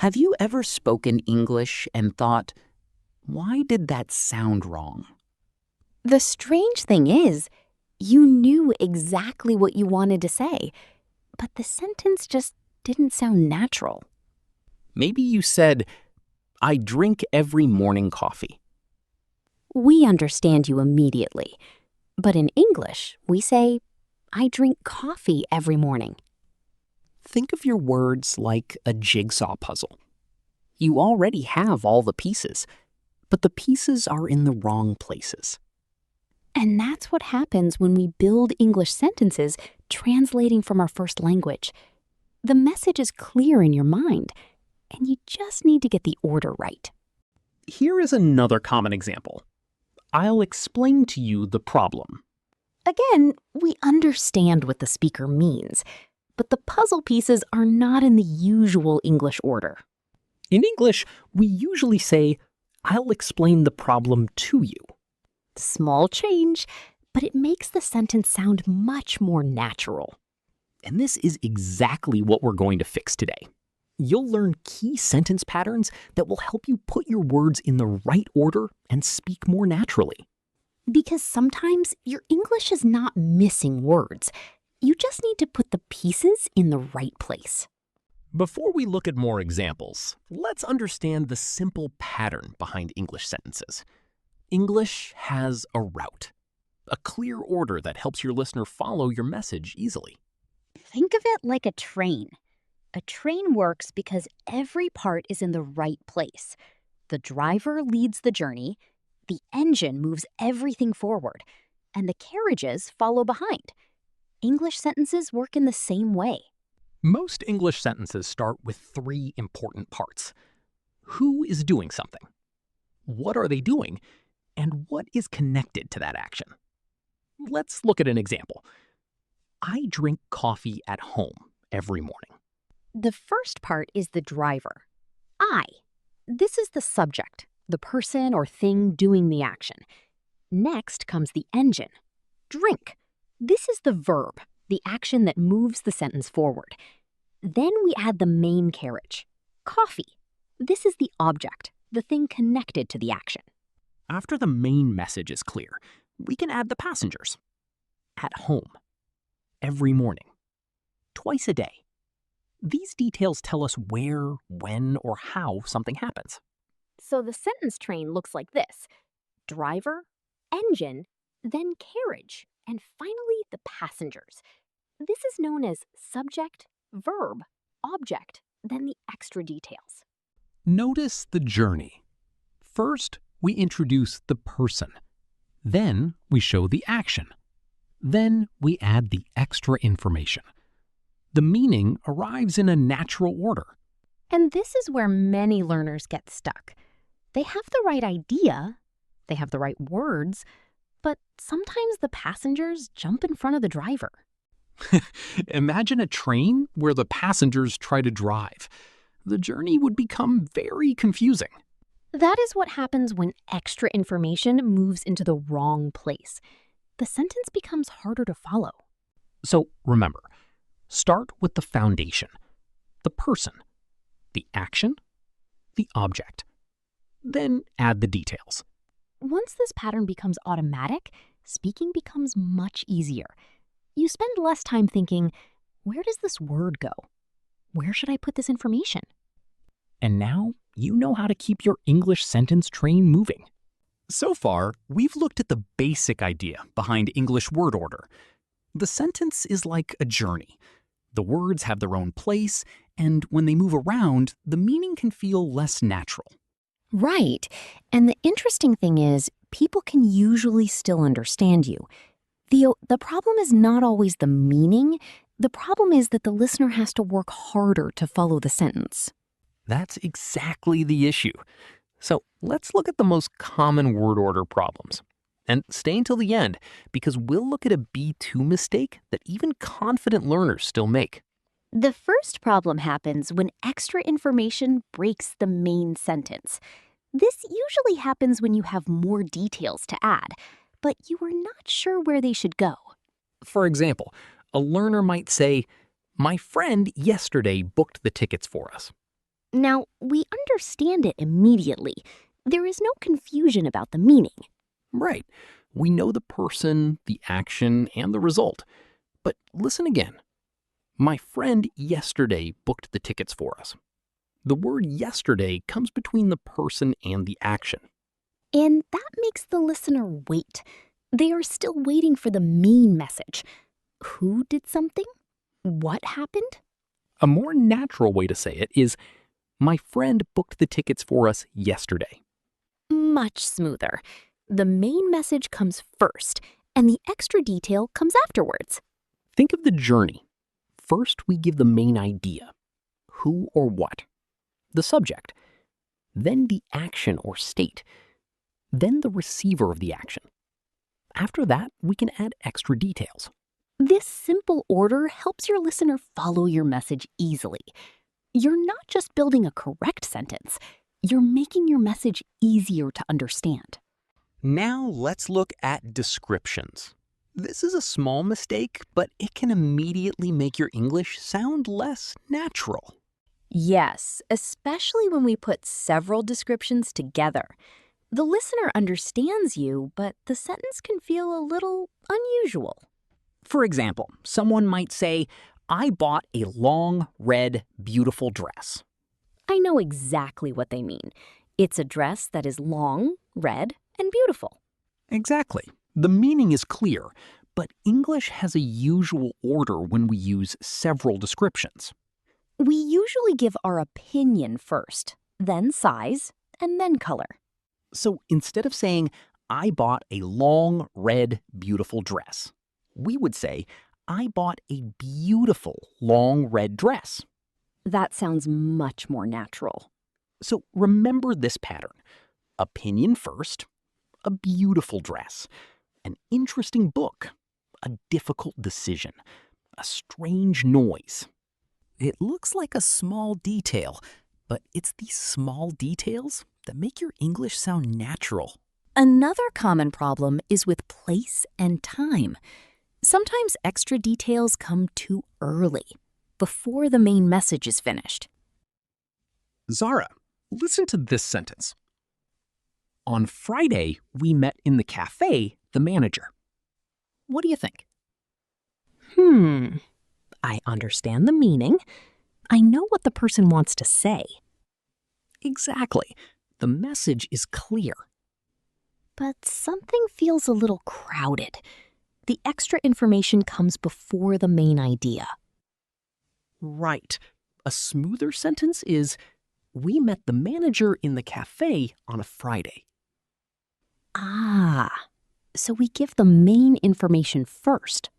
Have you ever spoken English and thought, why did that sound wrong? The strange thing is, you knew exactly what you wanted to say, but the sentence just didn't sound natural. Maybe you said, I drink every morning coffee. We understand you immediately, but in English, we say, I drink coffee every morning. Think of your words like a jigsaw puzzle. You already have all the pieces, but the pieces are in the wrong places. And that's what happens when we build English sentences translating from our first language. The message is clear in your mind, and you just need to get the order right. Here is another common example. I'll explain to you the problem. Again, we understand what the speaker means, but the puzzle pieces are not in the usual English order. In English, we usually say, I'll explain the problem to you. Small change, but it makes the sentence sound much more natural. And this is exactly what we're going to fix today. You'll learn key sentence patterns that will help you put your words in the right order and speak more naturally. Because sometimes your English is not missing words. You just need to put the pieces in the right place. Before we look at more examples, let's understand the simple pattern behind English sentences. English has a route, a clear order that helps your listener follow your message easily. Think of it like a train. A train works because every part is in the right place. The driver leads the journey, the engine moves everything forward, and the carriages follow behind. English sentences work in the same way. Most English sentences start with three important parts. Who is doing something? What are they doing? And what is connected to that action? Let's look at an example. I drink coffee at home every morning. The first part is the driver. I. This is the subject, the person or thing doing the action. Next comes the engine. Drink. This is the verb, the action that moves the sentence forward. Then we add the main carriage. Coffee. This is the object, the thing connected to the action. After the main message is clear, we can add the passengers. At home. Every morning. Twice a day. These details tell us where, when, or how something happens. So the sentence train looks like this. Driver, engine, then carriage, and finally the passengers. This is known as subject, verb, object, then the extra details. Notice the journey. First, we introduce the person. Then we show the action. Then we add the extra information. The meaning arrives in a natural order. And this is where many learners get stuck. They have the right idea, they have the right words, but sometimes the passengers jump in front of the driver. Imagine a train where the passengers try to drive. The journey would become very confusing. That is what happens when extra information moves into the wrong place. The sentence becomes harder to follow. So remember, start with the foundation, the person, the action, the object. Then add the details. Once this pattern becomes automatic, speaking becomes much easier. You spend less time thinking, where does this word go? Where should I put this information? And now you know how to keep your English sentence train moving. So far, we've looked at the basic idea behind English word order. The sentence is like a journey. The words have their own place, and when they move around, the meaning can feel less natural. Right. And the interesting thing is, people can usually still understand you. The problem is not always the meaning. The problem is that the listener has to work harder to follow the sentence. That's exactly the issue. So let's look at the most common word order problems. And stay until the end, because we'll look at a B2 mistake that even confident learners still make. The first problem happens when extra information breaks the main sentence. This usually happens when you have more details to add, but you are not sure where they should go. For example, a learner might say, "My friend yesterday booked the tickets for us." Now, we understand it immediately. There is no confusion about the meaning. Right. We know the person, the action, and the result. But listen again. My friend yesterday booked the tickets for us. The word yesterday comes between the person and the action. And that makes the listener wait. They are still waiting for the main message. Who did something? What happened? A more natural way to say it is, my friend booked the tickets for us yesterday. Much smoother. The main message comes first, and the extra detail comes afterwards. Think of the journey. First, we give the main idea, who or what, the subject, then the action or state, then the receiver of the action. After that, we can add extra details. This simple order helps your listener follow your message easily. You're not just building a correct sentence, you're making your message easier to understand. Now let's look at descriptions. This is a small mistake, but it can immediately make your English sound less natural. Yes, especially when we put several descriptions together. The listener understands you, but the sentence can feel a little unusual. For example, someone might say, I bought a long, red, beautiful dress. I know exactly what they mean. It's a dress that is long, red, and beautiful. Exactly. The meaning is clear, but English has a usual order when we use several descriptions. We usually give our opinion first, then size, and then color. So instead of saying, I bought a long, red, beautiful dress, we would say, I bought a beautiful, long, red dress. That sounds much more natural. So remember this pattern. Opinion first, a beautiful dress, an interesting book, a difficult decision, a strange noise. It looks like a small detail, but it's these small details that make your English sound natural. Another common problem is with place and time. Sometimes extra details come too early, before the main message is finished. Zara, listen to this sentence. On Friday, we met in the cafe the manager. What do you think? I understand the meaning. I know what the person wants to say. Exactly. The message is clear. But something feels a little crowded. The extra information comes before the main idea. Right. A smoother sentence is, we met the manager in the cafe on a Friday. Ah, so we give the main information first.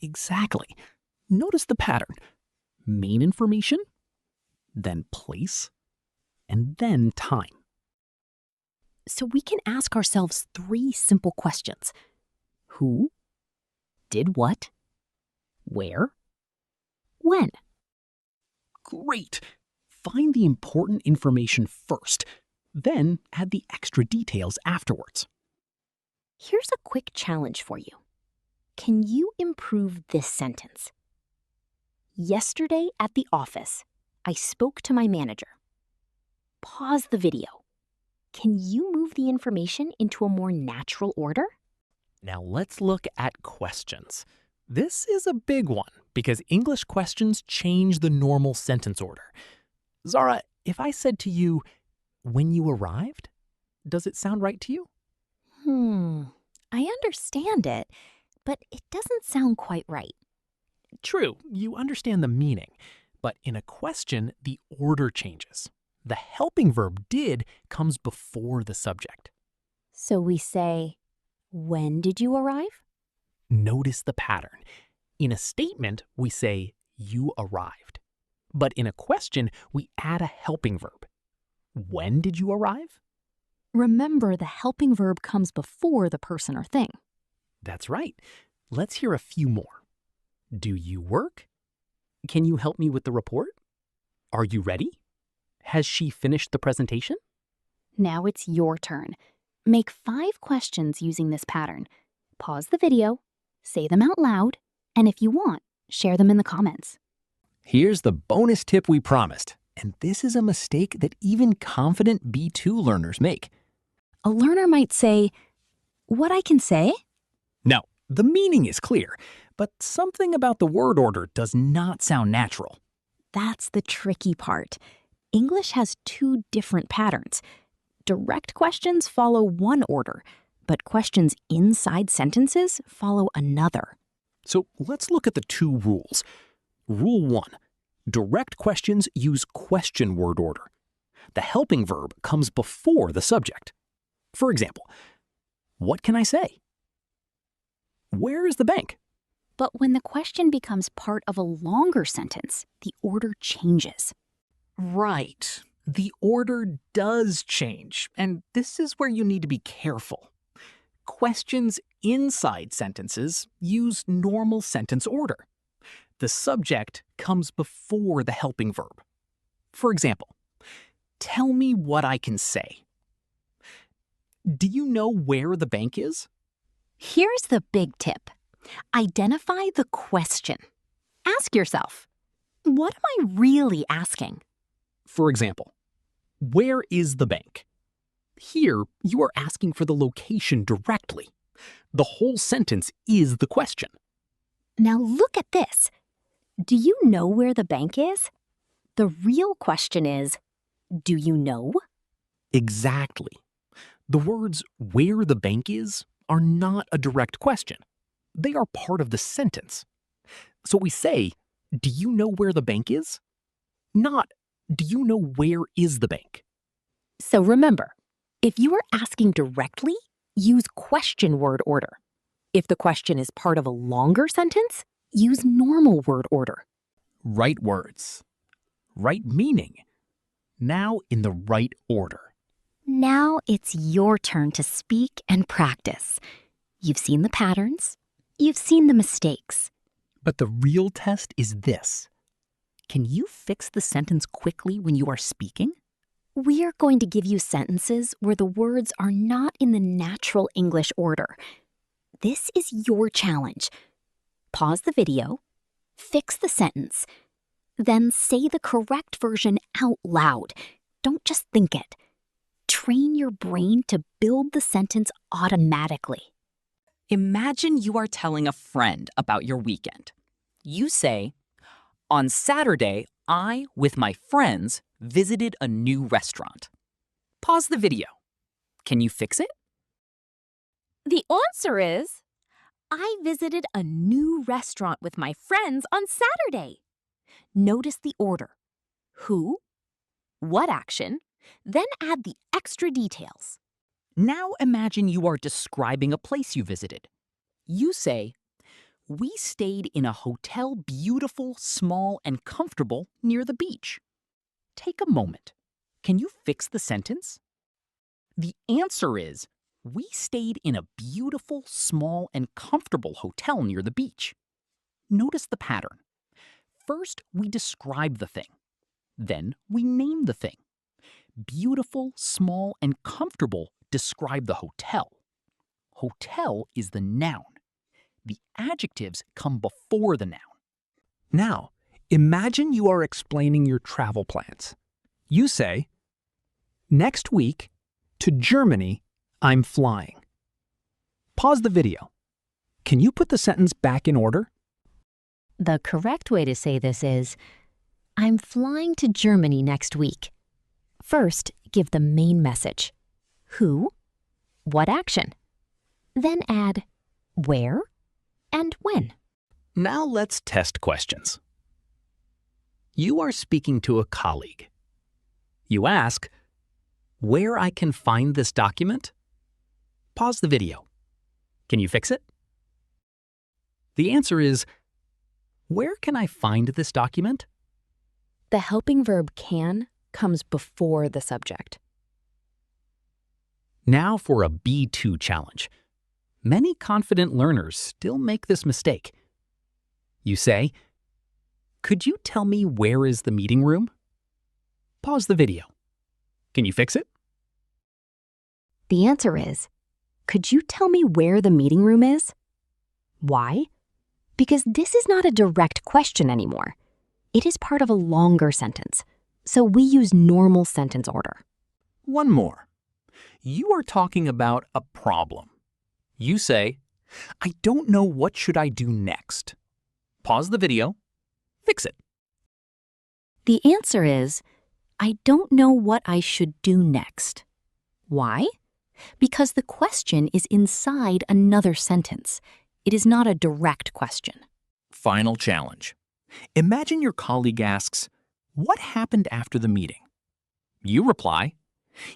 Exactly. Notice the pattern. Main information, then place, and then time. So we can ask ourselves 3 simple questions. Who? Did what? Where? When? Great. Find the important information first, then add the extra details afterwards. Here's a quick challenge for you. Can you improve this sentence? Yesterday at the office, I spoke to my manager. Pause the video. Can you move the information into a more natural order? Now let's look at questions. This is a big one because English questions change the normal sentence order. Zara, if I said to you, when you arrived, does it sound right to you? I understand it, but it doesn't sound quite right. True, you understand the meaning, but in a question, the order changes. The helping verb did comes before the subject. So we say, when did you arrive? Notice the pattern. In a statement, we say, you arrived. But in a question, we add a helping verb. When did you arrive? Remember, the helping verb comes before the person or thing. That's right. Let's hear a few more. Do you work? Can you help me with the report? Are you ready? Has she finished the presentation? Now it's your turn. Make 5 questions using this pattern. Pause the video, say them out loud, and if you want, share them in the comments. Here's the bonus tip we promised. And this is a mistake that even confident B2 learners make. A learner might say, "What I can say?" No, the meaning is clear, but something about the word order does not sound natural. That's the tricky part. English has two different patterns. Direct questions follow one order, but questions inside sentences follow another. So let's look at the two rules. Rule 1. Direct questions use question word order. The helping verb comes before the subject. For example, what can I say? Where is the bank? But when the question becomes part of a longer sentence, the order changes. Right. The order does change, and this is where you need to be careful. Questions inside sentences use normal sentence order. The subject comes before the helping verb. For example, tell me what I can say. Do you know where the bank is? Here's the big tip. Identify the question. Ask yourself, what am I really asking? For example, where is the bank? Here, you are asking for the location directly. The whole sentence is the question. Now look at this. Do you know where the bank is? The real question is, do you know? Exactly. The words where the bank is are not a direct question. They are part of the sentence. So we say, do you know where the bank is? Not, do you know where is the bank? So remember, if you are asking directly, use question word order. If the question is part of a longer sentence, use normal word order. Right words. Right meaning. Now in the right order. Now it's your turn to speak and practice. You've seen the patterns. You've seen the mistakes. But the real test is this. Can you fix the sentence quickly when you are speaking? We are going to give you sentences where the words are not in the natural English order. This is your challenge. Pause the video, fix the sentence, then say the correct version out loud. Don't just think it. Train your brain to build the sentence automatically. Imagine you are telling a friend about your weekend. You say, on Saturday, I, with my friends, visited a new restaurant. Pause the video. Can you fix it? The answer is, I visited a new restaurant with my friends on Saturday. Notice the order. Who? What action? Then add the extra details. Now imagine you are describing a place you visited. You say, we stayed in a hotel beautiful, small, and comfortable near the beach. Take a moment. Can you fix the sentence? The answer is, we stayed in a beautiful, small, and comfortable hotel near the beach. Notice the pattern. First, we describe the thing. Then, we name the thing. Beautiful, small, and comfortable describe the hotel. Hotel is the noun. The adjectives come before the noun. Now, imagine you are explaining your travel plans. You say, next week, to Germany, I'm flying. Pause the video. Can you put the sentence back in order? The correct way to say this is, I'm flying to Germany next week. First, give the main message. Who? What action? Then add where and when. Now let's test questions. You are speaking to a colleague. You ask, where I can find this document? Pause the video. Can you fix it? The answer is, where can I find this document? The helping verb can comes before the subject. Now for a B2 challenge. Many confident learners still make this mistake. You say, could you tell me where is the meeting room? Pause the video. Can you fix it? The answer is, could you tell me where the meeting room is? Why? Because this is not a direct question anymore. It is part of a longer sentence. So we use normal sentence order. One more. You are talking about a problem. You say, I don't know what should I do next. Pause the video. Fix it. The answer is, I don't know what I should do next. Why? Because the question is inside another sentence. It is not a direct question. Final challenge. Imagine your colleague asks, what happened after the meeting? You reply,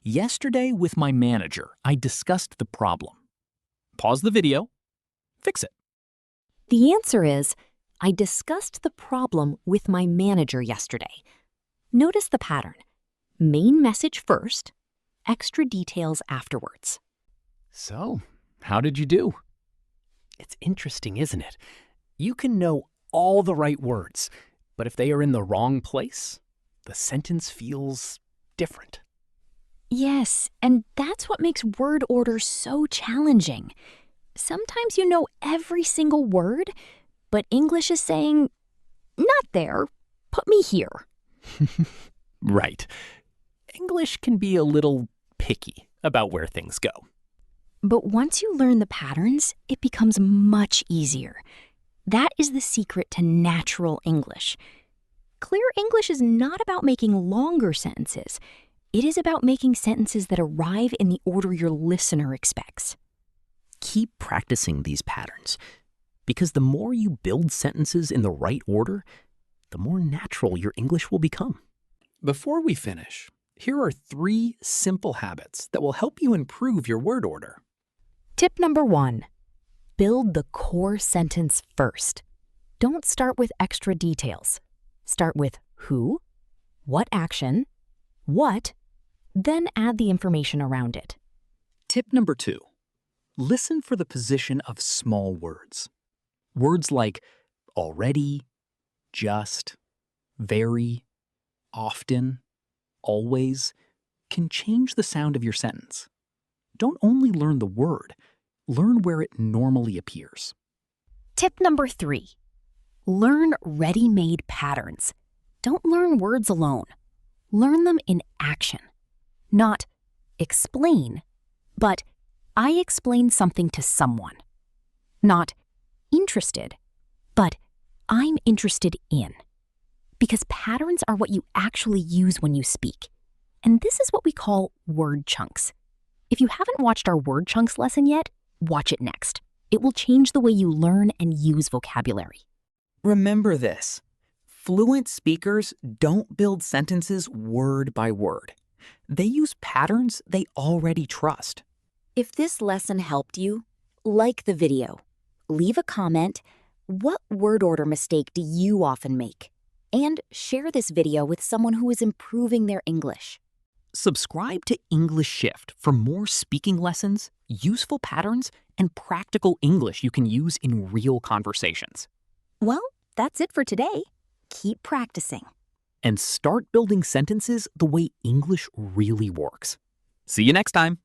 yesterday with my manager, I discussed the problem. Pause the video. Fix it. The answer is, I discussed the problem with my manager yesterday. Notice the pattern. Main message first, extra details afterwards. So, how did you do? It's interesting, isn't it? You can know all the right words, but if they are in the wrong place, the sentence feels different. Yes, and that's what makes word order so challenging. Sometimes you know every single word, but English is saying, not there, put me here. Right. English can be a little picky about where things go. But once you learn the patterns, it becomes much easier. That is the secret to natural English. Clear English is not about making longer sentences. It is about making sentences that arrive in the order your listener expects. Keep practicing these patterns, because the more you build sentences in the right order, the more natural your English will become. Before we finish, here are 3 simple habits that will help you improve your word order. Tip number 1, build the core sentence first. Don't start with extra details. Start with who, what action, what, then add the information around it. Tip number 2, listen for the position of small words. Words like already, just, very, often, always can change the sound of your sentence. Don't only learn the word, learn where it normally appears. Tip number 3, learn ready-made patterns. Don't learn words alone. Learn them in action. Not explain, but I explain something to someone. Not interested, but I'm interested in. Because patterns are what you actually use when you speak. And this is what we call word chunks. If you haven't watched our word chunks lesson yet, watch it next. It will change the way you learn and use vocabulary. Remember this. Fluent speakers don't build sentences word by word. They use patterns they already trust. If this lesson helped you, like the video. Leave a comment. What word order mistake do you often make? And share this video with someone who is improving their English. Subscribe to English Shift for more speaking lessons, useful patterns, and practical English you can use in real conversations. Well, that's it for today. Keep practicing. And start building sentences the way English really works. See you next time.